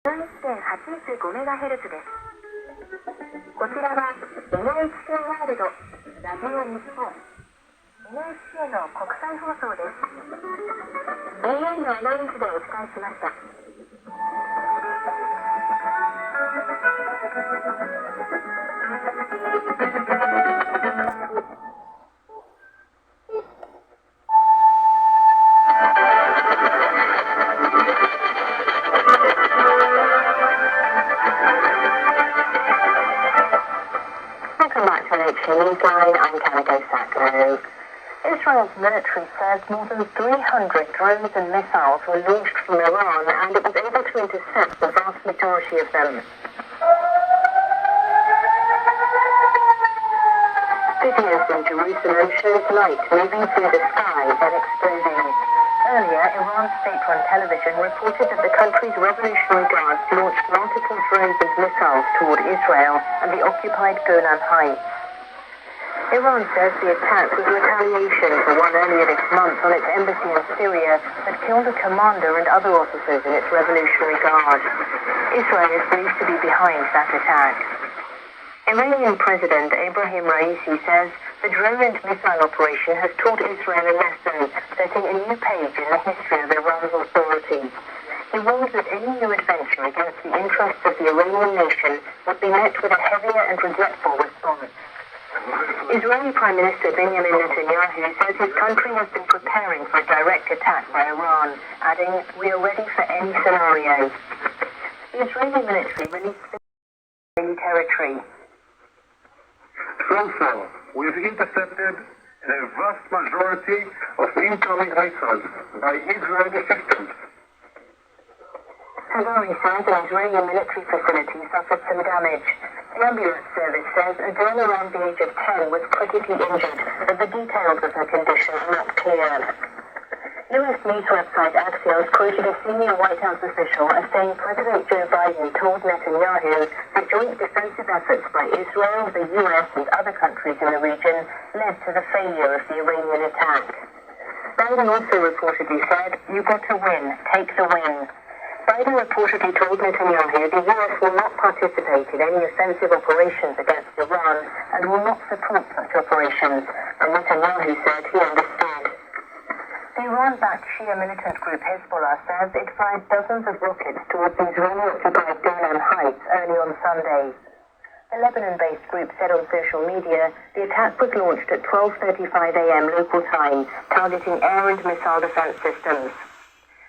11.815MHz です。こちらは NHK ワールド、ラジオ日本、NHK の国際放送です。AI のアナウンスでお伝えしました。Israel's military says more than 300 drones and missiles were launched from Iran, and it was able to intercept the vast majority of them. Videos in Jerusalem shows light moving through the sky, then exploding. Earlier, Iran's state-run television reported that the country's Revolutionary Guards launched multiple drones and missiles toward Israel and the occupied Golan Heights. Iran says the attack was retaliation for one earlier this month on its embassy in Syria that killed a commander and other officers in its Revolutionary Guard. Israel is believed to be behind that attack. Iranian President Ebrahim Raisi says the drone and missile operation has taught Israel a lesson, setting a new page in the history of Iran's authority. He warned that any new adventure against the interests of the Iranian nation would be met with a heavier and regretful response. Israeli Prime Minister Benjamin Netanyahu says his country has been preparing for a direct attack by Iran, adding, "We are ready for any scenario." The Israeli military released Israeli territory. So far, we've intercepted a vast majority of incoming missiles by Israeli systems. Hagari says an Israeli military facility suffered some damage. The ambulance service says a girl around the age of 10 was critically injured, but the details of her condition are not clear. U.S. news website Axios quoted a senior White House official as saying President Joe Biden told Netanyahu that joint defensive efforts by Israel, the U.S. and other countries in the region led to the failure of the Iranian attack. Biden also reportedly said, "You got to win, take the win." Biden reportedly told Netanyahu the U.S. will not participate in any offensive operations against Iran and will not support such operations, and Netanyahu said he understood. The Iran-backed Shia militant group Hezbollah says it fired dozens of rockets towards the Israeli-occupied Golan Heights early on Sunday. The Lebanon-based group said on social media the attack was launched at 12:35 a.m. local time, targeting air and missile defense systems.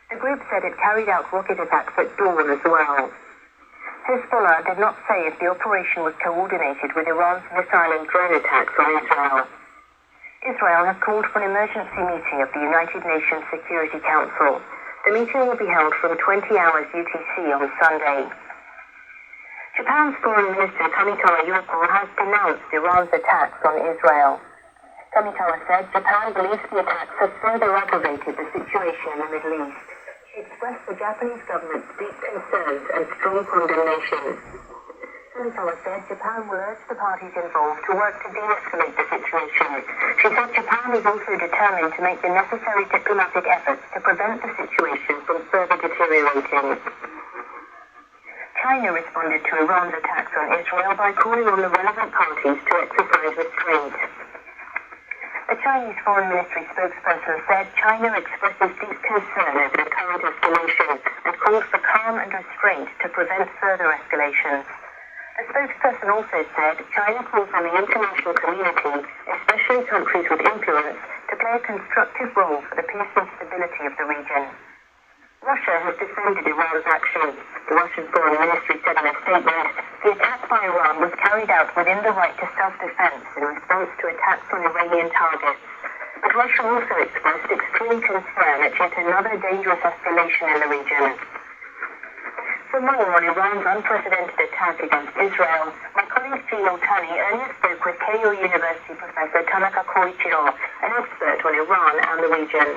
The group said it carried out rocket attacks at dawn as well. Hezbollah did not say if the operation was coordinated with Iran's missile and drone attacks on Israel. Israel has called for an emergency meeting of the United Nations Security Council. The meeting will be held from 20 hours UTC on Sunday. Japan's Foreign Minister Kamikawa Yoko has denounced Iran's attacks on Israel. Kamikawa said Japan believes the attacks have further aggravated the situation in the Middle East. She expressed the Japanese government's deep concerns and strong condemnation. Kamikawa said Japan will urge the parties involved to work to de-escalate the situation. She said Japan is also determined to make the necessary diplomatic efforts to prevent the situation from further deteriorating. China responded to Iran's attacks on Israel by calling on the relevant parties to exercise restraint. The Chinese Foreign Ministry spokesperson said China expresses deep concern over the current escalation and calls for calm and restraint to prevent further escalations. The spokesperson also said China calls on the international community, especially countries with influence, to play a constructive role for the peace and stability of the region. Russia has defended Iran's actions. The Russian Foreign Ministry said in a statement, the attack by Iran was carried out within the right to self-defense in response to attacks on Iranian targets. But Russia also expressed extreme concern at yet another dangerous escalation in the region. For more on Iran's unprecedented attack against Israel, my colleague Gio Tani earlier spoke with Keio University Professor Tanaka Koichiro, an expert on Iran and the region.